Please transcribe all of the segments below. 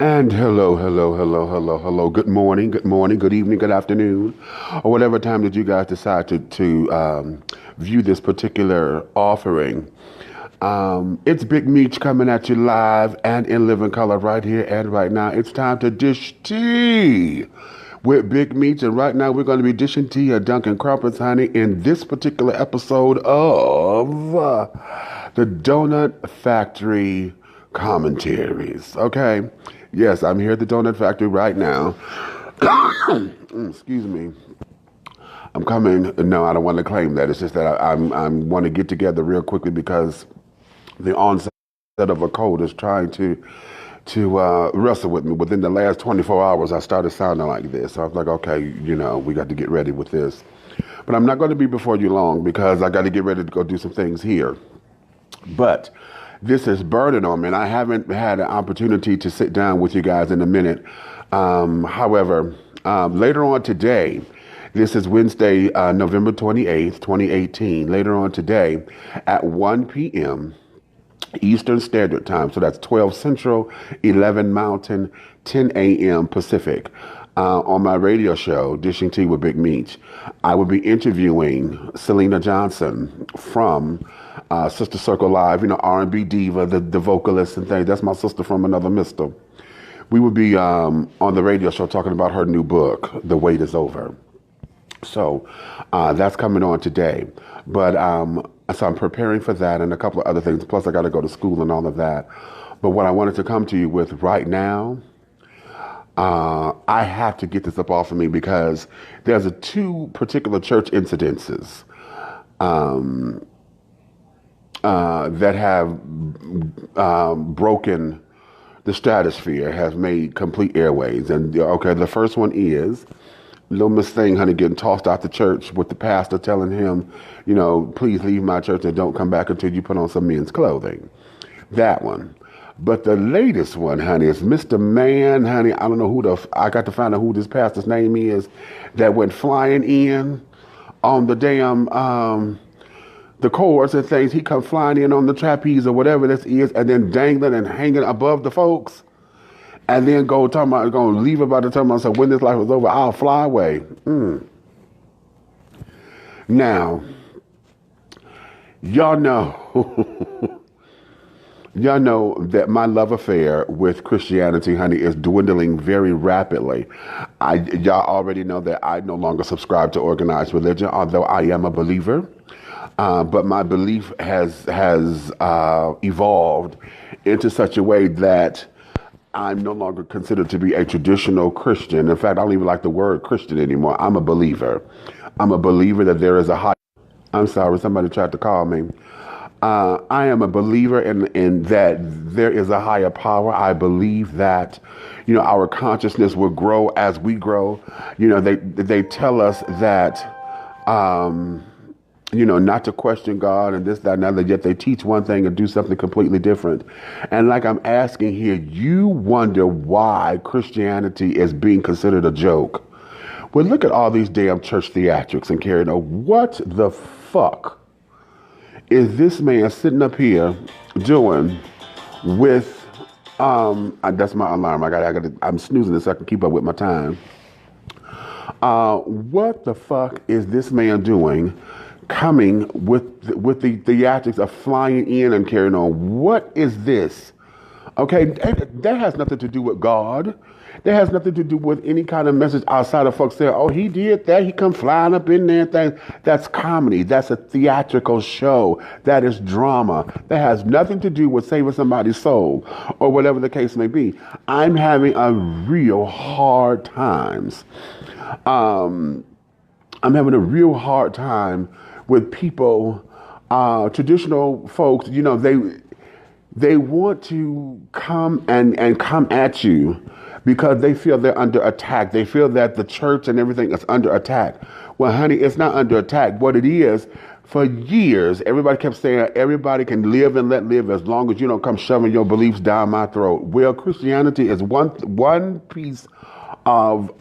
And hello, hello, hello, hello, hello. Good morning, good evening, good afternoon, or whatever time that you guys decide to view this particular offering. It's Big Meach coming at you live and in living color right here and right now. It's time to dish tea with Big Meach, and right now we're going to be dishing tea at Dunkin' Crumpets, honey, in this particular episode of the Donut Factory Commentaries. Okay, yes, I'm here at the Donut Factory right now. Excuse me. I'm coming. No, I don't want to claim that. It's just that I want to get together real quickly because the onset of a cold is trying to wrestle with me. Within the last 24 hours, I started sounding like this. So I was like, okay, we got to get ready with this. But I'm not going to be before you long because I got to get ready to go do some things here. But this is burden on me, and I haven't had an opportunity to sit down with you guys in a minute. However, later on today, this is Wednesday, November 28th, 2018. Later on today at 1 p.m. Eastern Standard Time, so that's 12 Central, 11 Mountain, 10 a.m. Pacific. On my radio show, Dishing Tea with Big Meach, I will be interviewing Selena Johnson from Sister Circle Live, R&B diva, the vocalist and things. That's my sister from another mister. We will be on the radio show talking about her new book, The Wait Is Over. So that's coming on today. But so I'm preparing for that and a couple of other things. Plus, I got to go to school and all of that. But what I wanted to come to you with right now, I have to get this up off of me because there's two particular church incidences that have broken the stratosphere, has made complete airways. And okay, the first one is little Miss Thing, honey, getting tossed out the church with the pastor telling him, please leave my church and don't come back until you put on some men's clothing. That one. But the latest one, honey, is Mr. Man, honey. I don't know I got to find out who this pastor's name is that went flying in on the damn, the cords and things. He come flying in on the trapeze or whatever this is and then dangling and hanging above the folks. And then going to leave about the time. So when this life is over, I'll fly away. Now, y'all know, y'all know that my love affair with Christianity, honey, is dwindling very rapidly. Y'all already know that I no longer subscribe to organized religion, although I am a believer. But my belief has evolved into such a way that I'm no longer considered to be a traditional Christian. In fact, I don't even like the word Christian anymore. I'm a believer. I'm a believer that there is a high... I'm sorry, somebody tried to call me. I am a believer in that there is a higher power. I believe that, our consciousness will grow as we grow. They tell us that... not to question God and this, that, and other, yet they teach one thing and do something completely different. And like I'm asking here, you wonder why Christianity is being considered a joke. Well, look at all these damn church theatrics and carrying on. What the fuck is this man sitting up here doing with, that's my alarm. I'm snoozing this so I can keep up with my time. What the fuck is this man doing coming with the theatrics of flying in and carrying on? What is this? Okay, that has nothing to do with God. That has nothing to do with any kind of message outside of folks saying, oh, he did that. He come flying up in there and things. That's comedy. That's a theatrical show. That is drama. That has nothing to do with saving somebody's soul or whatever the case may be. I'm having a real hard times. I'm having a real hard time with people, traditional folks. They want to come and come at you because they feel they're under attack. They feel that the church and everything is under attack. Well, honey, it's not under attack. What it is, for years, everybody kept saying everybody can live and let live as long as you don't come shoving your beliefs down my throat. Well, Christianity is one piece of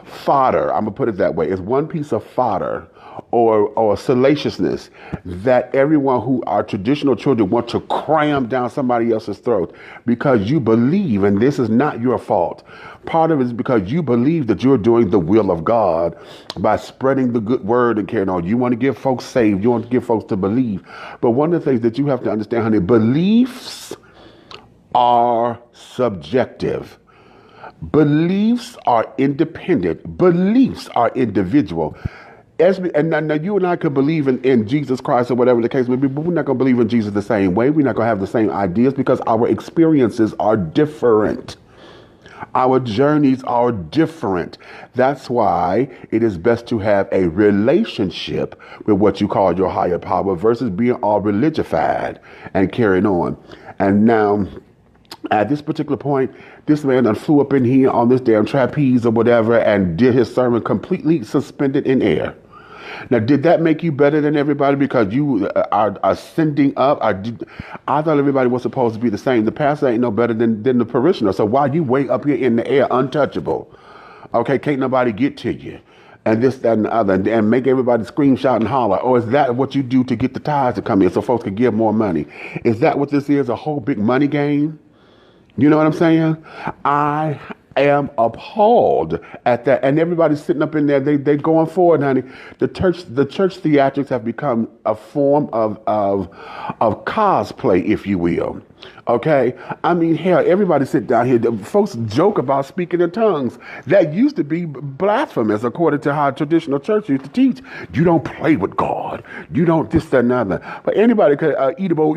fodder. I'm gonna put it that way. It's one piece of fodder or salaciousness that everyone who are traditional children want to cram down somebody else's throat because you believe, and this is not your fault. Part of it is because you believe that you're doing the will of God by spreading the good word and carrying on. You want to get folks saved. You want to get folks to believe. But one of the things that you have to understand, honey, beliefs are subjective. Beliefs are independent. Beliefs are individual. And now you and I could believe in Jesus Christ or whatever the case may be, but we're not going to believe in Jesus the same way. We're not going to have the same ideas because our experiences are different. Our journeys are different. That's why it is best to have a relationship with what you call your higher power versus being all religified and carrying on. And now, at this particular point, this man done flew up in here on this damn trapeze or whatever and did his sermon completely suspended in air. Now, did that make you better than everybody because you are ascending up? I thought everybody was supposed to be the same. The pastor ain't no better than the parishioner. So why you way up here in the air untouchable? Okay, can't nobody get to you. And this, that, and the other, and make everybody scream, shout, and holler. Or is that what you do to get the tithes to come in so folks can give more money? Is that what this is, a whole big money game? You know what I'm saying? I am appalled at that. And everybody's sitting up in there, they going forward, honey. The church theatrics have become a form of cosplay, if you will. Okay? I mean, hell, everybody sit down here. Folks joke about speaking in tongues. That used to be blasphemous, according to how traditional church used to teach. You don't play with God. You don't this, that, and other. But anybody could eatable,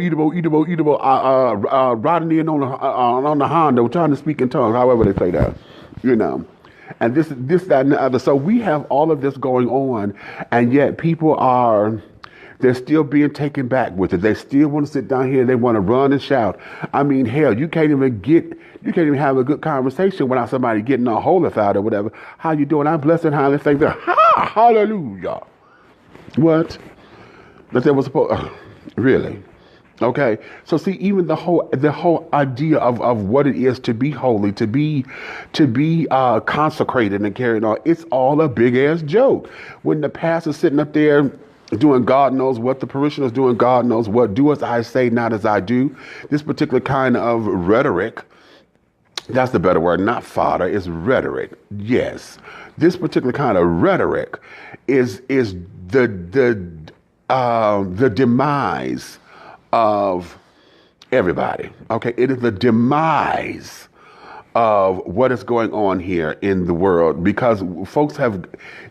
riding in on the Honda, trying to speak in tongues, however they say that, you know. And this, that, and the other. So we have all of this going on, and yet people they're still being taken back with it. They still want to sit down here. They want to run and shout. I mean, hell, you can't even have a good conversation without somebody getting all holified or whatever. How you doing? I'm blessed and highly favored. Ha! Hallelujah. What? That they were supposed. Really? Okay. So see, even the whole idea of what it is to be holy, to be consecrated and carried on, it's all a big ass joke. When the pastor's sitting up there doing God knows what, the parishioners doing God knows what, do as I say, not as I do. This particular kind of rhetoric, that's the better word, not fodder, it's rhetoric. Yes. This particular kind of rhetoric is the demise of everybody. Okay, it is the demise of what is going on here in the world, because folks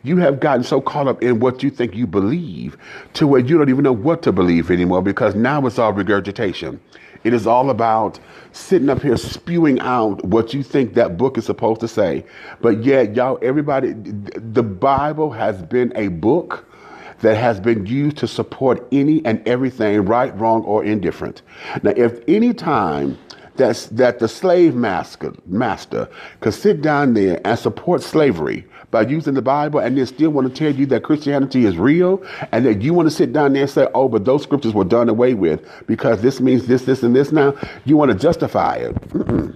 you have gotten so caught up in what you think you believe to where you don't even know what to believe anymore, because now it's all regurgitation. It is all about sitting up here spewing out what you think that book is supposed to say. But yet, everybody, the Bible has been a book that has been used to support any and everything, right, wrong, or indifferent. Now, if any time that the slave master could sit down there and support slavery by using the Bible and then still want to tell you that Christianity is real, and that you want to sit down there and say, oh, but those scriptures were done away with because this means this, and this now, you want to justify it. Mm-mm.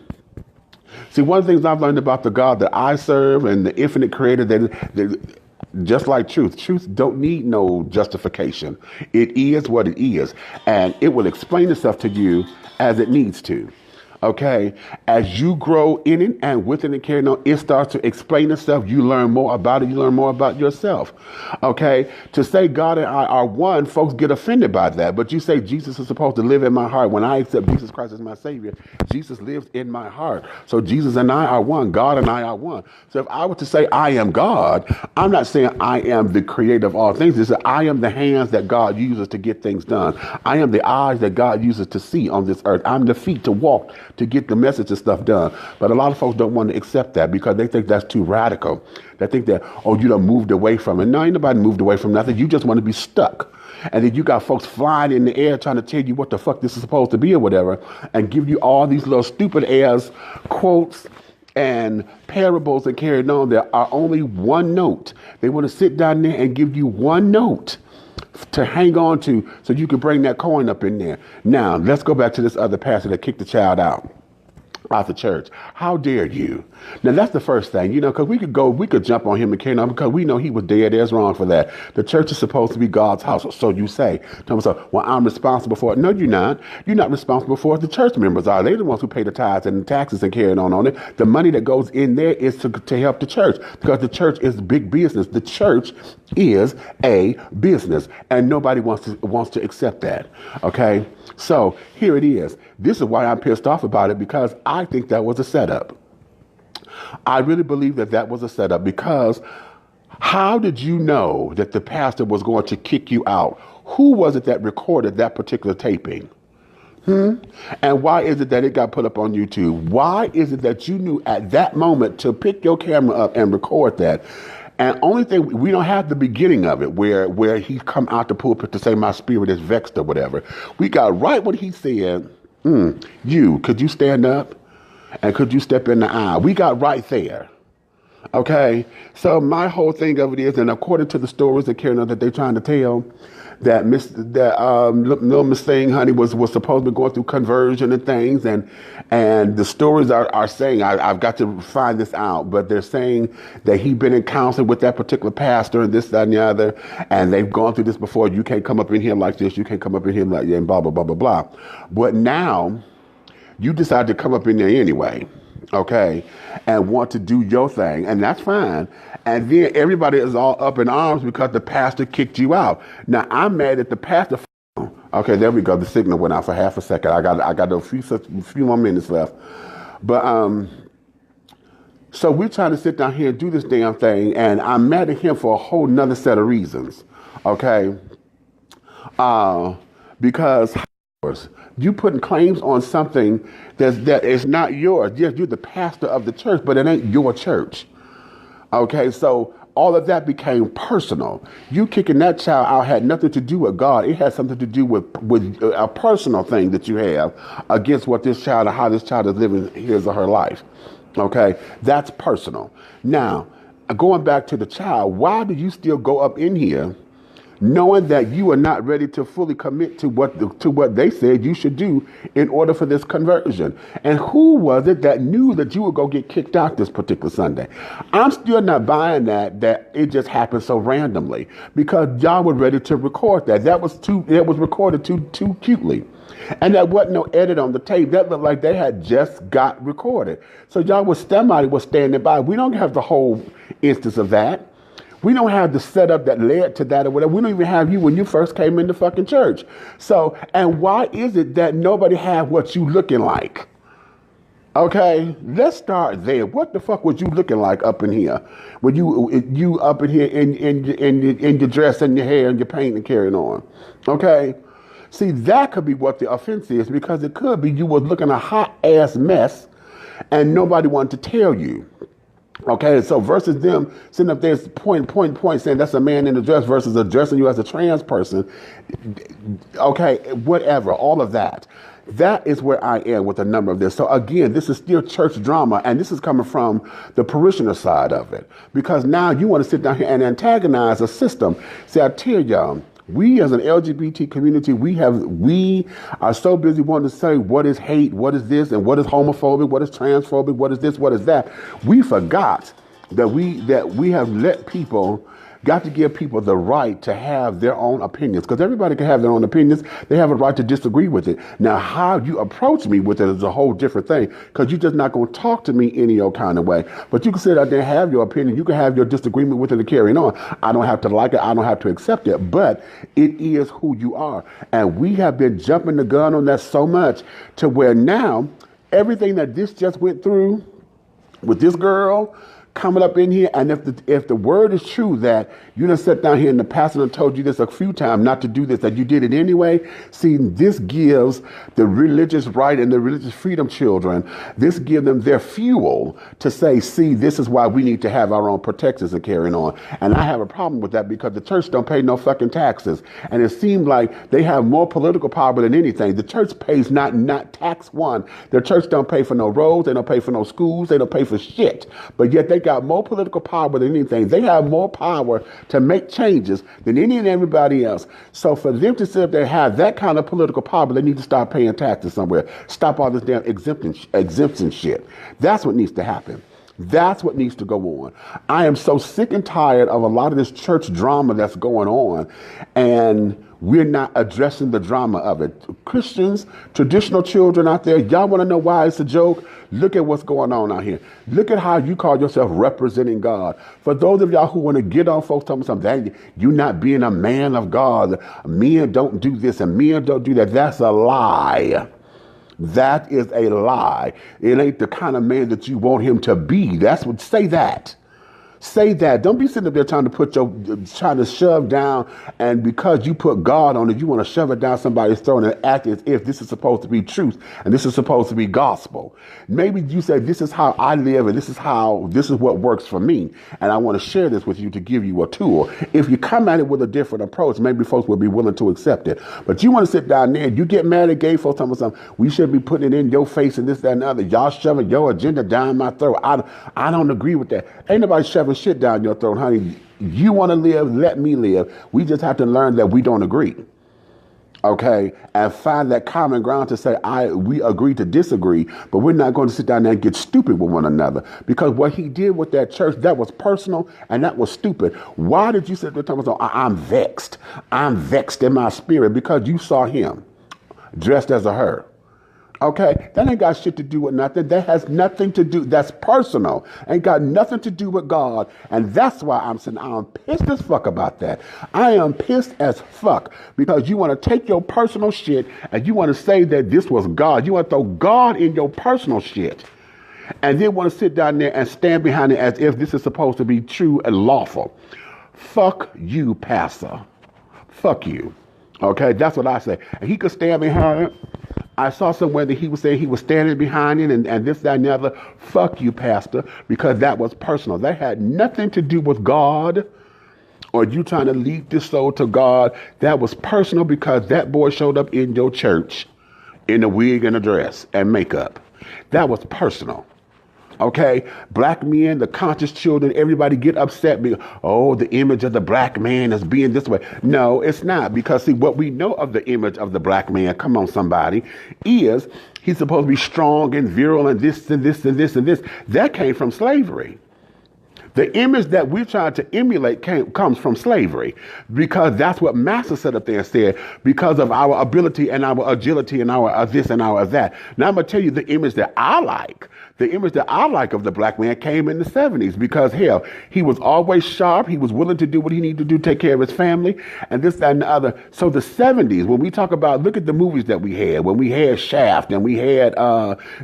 See, one of the things I've learned about the God that I serve and the infinite creator, that just like truth don't need no justification. It is what it is, and it will explain itself to you as it needs to. Okay, as you grow in it and with it and carrying on, it starts to explain itself. You learn more about it. You learn more about yourself. Okay, to say God and I are one, folks get offended by that. But you say Jesus is supposed to live in my heart. When I accept Jesus Christ as my Savior, Jesus lives in my heart. So Jesus and I are one. God and I are one. So if I were to say I am God, I'm not saying I am the creator of all things. It's that I am the hands that God uses to get things done. I am the eyes that God uses to see on this earth. I'm the feet to walk, to get the message and stuff done. But a lot of folks don't want to accept that because they think that's too radical. They think that, oh, you done moved away from it. No, ain't nobody moved away from nothing. You just want to be stuck. And then you got folks flying in the air trying to tell you what the fuck this is supposed to be or whatever, and give you all these little stupid ass quotes and parables and carrying on that are only one note. They want to sit down there and give you one note to hang on to so you can bring that coin up in there. Now, let's go back to this other pastor that kicked the child out. out the church. How dare you? Now that's the first thing, because we could jump on him and carry on because we know he was dead as wrong for that. The church is supposed to be God's house, so you say. So, well, I'm responsible for it. No, you're not. You're not responsible for it. The church members are. They're the ones who pay the tithes and the taxes and carrying on it. The money that goes in there is to help the church because the church is big business. The church is a business, and nobody wants to accept that. Okay, so here it is. This is why I'm pissed off about it because I think that was a setup. I really believe that was a setup because how did you know that the pastor was going to kick you out? Who was it that recorded that particular taping? And why is it that it got put up on YouTube? Why is it that you knew at that moment to pick your camera up and record that? And only thing, we don't have the beginning of it where he come out the pulpit to say my spirit is vexed or whatever. We got right what he said. Could you stand up? And could you step in the aisle? We got right there. Okay? So my whole thing of it is, and according to the stories that Karen that they're trying to tell, that little Miss Thing, honey, was supposed to be going through conversion and things, and the stories are saying, I've got to find this out, but they're saying that he'd been in counseling with that particular pastor and this, that, and the other, and they've gone through this before. You can't come up in here like this, you can't come up in here like that, and blah, blah, blah, blah, blah. But now, you decide to come up in there anyway, okay, and want to do your thing, and that's fine. And then everybody is all up in arms because the pastor kicked you out. Now, I'm mad at the pastor. Okay, there we go. The signal went out for half a second. I got a few more minutes left. But so we're trying to sit down here and do this damn thing, and I'm mad at him for a whole nother set of reasons, okay? Because you putting claims on something that is not yours. Yes, you're the pastor of the church, but it ain't your church. Okay, so all of that became personal. You kicking that child out had nothing to do with God. It had something to do with a personal thing that you have against what this child and how this child is living his or her life. Okay, that's personal. Now, going back to the child, why do you still go up in here knowing that you are not ready to fully commit to what they said you should do in order for this conversion? And who was it that knew that you would go get kicked out this particular Sunday? I'm still not buying that it just happened so randomly because y'all were ready to record that. That was recorded too cutely. And that wasn't no edit on the tape. That looked like they had just got recorded. So somebody was standing by. We don't have the whole instance of that. We don't have the setup that led to that or whatever. We don't even have you when you first came into fucking church. So, and why is it that nobody had what you looking like? Okay, let's start there. What the fuck was you looking like up in here? When you up in here in your dress and your hair and your paint and carrying on? Okay, see, that could be what the offense is because it could be you was looking a hot ass mess and nobody wanted to tell you. Okay, so versus them sitting up there point saying that's a man in a dress versus addressing you as a trans person. Okay, whatever, all of that. That is where I am with a number of this. So again, this is still church drama, and this is coming from the parishioner side of it. Because now you want to sit down here and antagonize a system. See, I tell y'all, we as an LGBT community, we are so busy wanting to say what is hate, what is this, and what is homophobic, what is transphobic, what is this, what is that. We forgot that we have got to give people the right to have their own opinions, because everybody can have their own opinions. They have a right to disagree with it. Now, how you approach me with it is a whole different thing, because you're just not going to talk to me any old kind of way. But you can sit out there and have your opinion. You can have your disagreement with it and carry on. I don't have to like it. I don't have to accept it. But it is who you are. And we have been jumping the gun on that so much to where now everything that this just went through with this girl coming up in here, and if the word is true that you done sat down here and the pastor done told you this a few times not to do this, that you did it anyway, see, this gives the religious right and the religious freedom children, this gives them their fuel to say, see, this is why we need to have our own protectors and carrying on. And I have a problem with that because the church don't pay no fucking taxes. And it seems like they have more political power than anything. The church pays not tax one. The church don't pay for no roads, they don't pay for no schools, they don't pay for shit. But yet they got more political power than anything. They have more power to make changes than any and everybody else. So for them to sit up there and have that kind of political power, they need to start paying taxes somewhere. Stop all this damn exemption shit. That's what needs to happen. That's what needs to go on. I am so sick and tired of a lot of this church drama that's going on, and we're not addressing the drama of it. Christians, traditional children out there, y'all want to know why it's a joke? Look at what's going on out here. Look at how you call yourself representing God. For those of y'all who want to get on folks telling me something, you not being a man of God, men don't do this and men don't do that. That's a lie. That is a lie. It ain't the kind of man that you want him to be. That's what, say that. Say that. Don't be sitting up there trying to shove down, and because you put God on it, you want to shove it down somebody's throat and act as if this is supposed to be truth and this is supposed to be gospel. Maybe you say, this is how I live and this is what works for me, and I want to share this with you to give you a tool. If you come at it with a different approach, maybe folks will be willing to accept it. But you want to sit down there and you get mad at gay folks telling me something, we should be putting it in your face and this, that, and the other. Y'all shoving your agenda down my throat. I don't agree with that. Ain't nobody shoving shit down your throat, honey. You want to live, let me live. We just have to learn that we don't agree. Okay? And find that common ground to say, we agree to disagree, but we're not going to sit down there and get stupid with one another. Because what he did with that church, that was personal and that was stupid. Why did you sit there talking about, I'm vexed. I'm vexed in my spirit because you saw him dressed as a her. Okay, that ain't got shit to do with nothing. That has nothing to do. That's personal. Ain't got nothing to do with God. And that's why I'm saying I'm pissed as fuck about that. I am pissed as fuck because you want to take your personal shit and you want to say that this was God. You want to throw God in your personal shit and then want to sit down there and stand behind it as if this is supposed to be true and lawful. Fuck you, pastor. Fuck you. Okay, that's what I say. And he could stand behind it. I saw somewhere that he was saying he was standing behind it and this, that, and the other. Fuck you, pastor, because that was personal. That had nothing to do with God or you trying to lead this soul to God. That was personal because that boy showed up in your church in a wig and a dress and makeup. That was personal. Okay, black men, the conscious children, everybody get upset because, oh, the image of the black man is being this way. No, it's not, because see, what we know of the image of the black man, come on somebody, is he's supposed to be strong and virile and this and this and this and this. That came from slavery. The image that we're trying to emulate comes from slavery, because that's what Master said up there and said, because of our ability and our agility and our this and our that. Now I'm going to tell you the image that I like. The image that I like of the black man came in the 70s because, hell, he was always sharp. He was willing to do what he needed to do, take care of his family, and this, that, and the other. So the 70s, when we talk about, look at the movies that we had, when we had Shaft and we had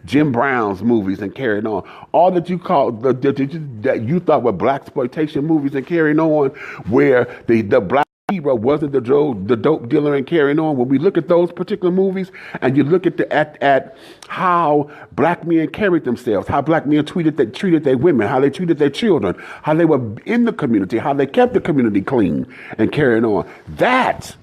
Jim Brown's movies and carrying on, all that you call, that you thought were blaxploitation movies and carrying on, where the black hero wasn't the dope dealer and carrying on. When we look at those particular movies and you look at how black men carried themselves, how black men treated their women, how they treated their children, how they were in the community, how they kept the community clean and carrying on. That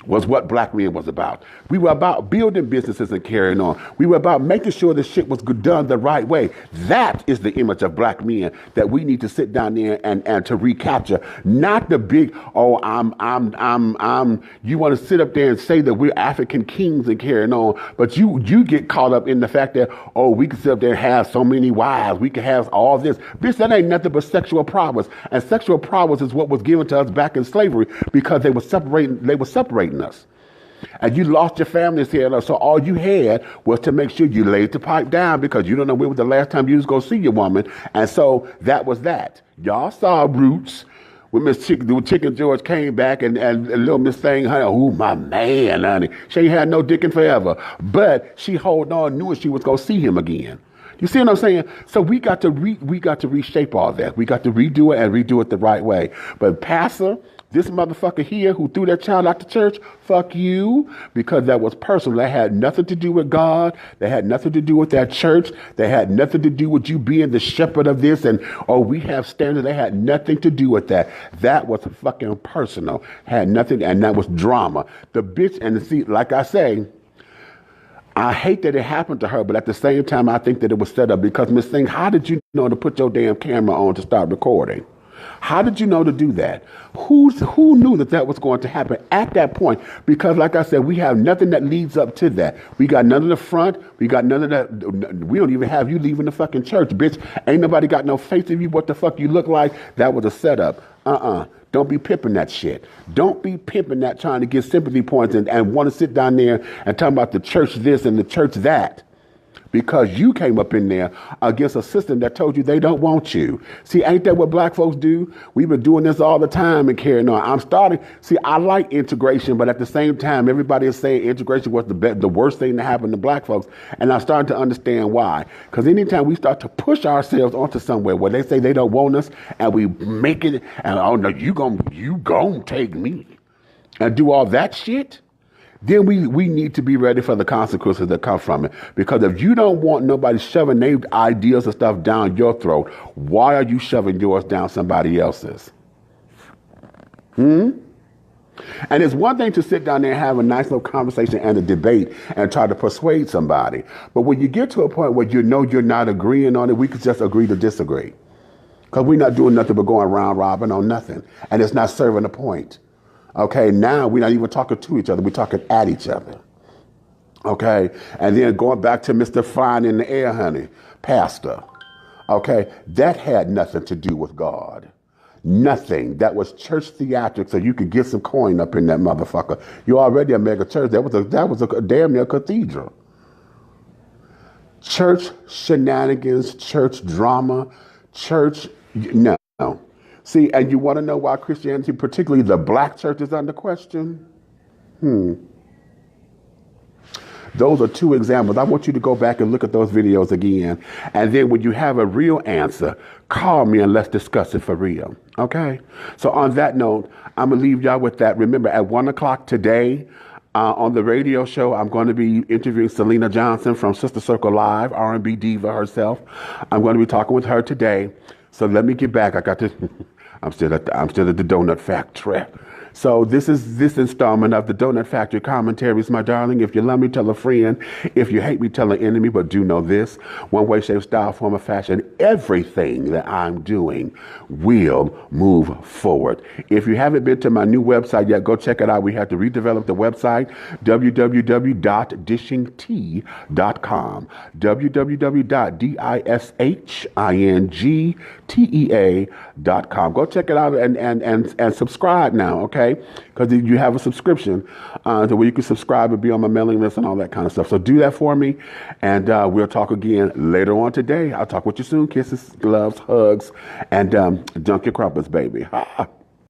was what black men was about. We were about building businesses and carrying on. We were about making sure the shit was done the right way. That is the image of black men that we need to sit down there and to recapture. Not the big, oh, you want to sit up there and say that we're African kings and carrying on, but you get caught up in the fact that, oh, we can sit up there and have so many wives. We can have all this. Bitch, that ain't nothing but sexual prowess. And sexual prowess is what was given to us back in slavery because they were separating us. And you lost your families here, so all you had was to make sure you laid the pipe down because you don't know when was the last time you was going to see your woman. And so that was that. Y'all saw Roots when Miss Chicken George came back and little Miss Thing, honey, oh, my man, honey. She ain't had no dick in forever. But she hold on, knew she was going to see him again. You see what I'm saying? So we got to reshape all that. We got to redo it and redo it the right way. But Pastor, this motherfucker here who threw that child out the church, fuck you, because that was personal. That had nothing to do with God. That had nothing to do with that church. That had nothing to do with you being the shepherd of this and, oh, we have standards. That had nothing to do with that. That was fucking personal. Had nothing, and that was drama. The bitch, and see, like I say, I hate that it happened to her, but at the same time, I think that it was set up because Miss Thing, how did you know to put your damn camera on to start recording? How did you know to do that? Who knew that that was going to happen at that point? Because like I said, we have nothing that leads up to that. We got none of the front. We got none of that. We don't even have you leaving the fucking church, bitch. Ain't nobody got no faith in you. What the fuck you look like? That was a setup. Don't be pimping that shit. Don't be pimping that, trying to get sympathy points and want to sit down there and talk about the church this and the church that. Because you came up in there against a system that told you they don't want you. See, ain't that what black folks do? We've been doing this all the time and carrying on. See, I like integration, but at the same time, everybody is saying integration was the worst thing to happen to black folks. And I'm starting to understand why. Because anytime we start to push ourselves onto somewhere where they say they don't want us, and we make it, and oh no, you gon' take me, and do all that shit, then we need to be ready for the consequences that come from it. Because if you don't want nobody shoving their ideas and stuff down your throat, why are you shoving yours down somebody else's? And it's one thing to sit down there and have a nice little conversation and a debate and try to persuade somebody. But when you get to a point where you know you're not agreeing on it, we could just agree to disagree. Because we're not doing nothing but going round robin on nothing. And it's not serving a point. Okay, now we're not even talking to each other. We're talking at each other. Okay, and then going back to Mr. Fine in the air, honey, pastor. Okay, that had nothing to do with God. Nothing. That was church theatrics, so you could get some coin up in that motherfucker. You're already a mega church. That was a damn near cathedral. Church shenanigans, church drama, church, no. See, and you want to know why Christianity, particularly the black church, is under question? Those are two examples. I want you to go back and look at those videos again. And then when you have a real answer, call me and let's discuss it for real. Okay? So on that note, I'm going to leave y'all with that. Remember, at 1 o'clock today, on the radio show, I'm going to be interviewing Selena Johnson from Sister Circle Live, R&B diva herself. I'm going to be talking with her today. So let me get back. I got to... I'm still at the Donut Factory. So this is this installment of the Donut Factory Commentaries, my darling. If you love me, tell a friend. If you hate me, tell an enemy. But do know this: one way, shape, style, form, or fashion, everything that I'm doing will move forward. If you haven't been to my new website yet, go check it out. We have to redevelop the website, www.dishingtea.com, www.dishingtea.com. Go check it out and subscribe now, okay? Because you have a subscription to where you can subscribe and be on my mailing list and all that kind of stuff. So do that for me, and we'll talk again later on today. I'll talk with you soon. Kisses, gloves, hugs, and dunk your crumpets, baby. Ha!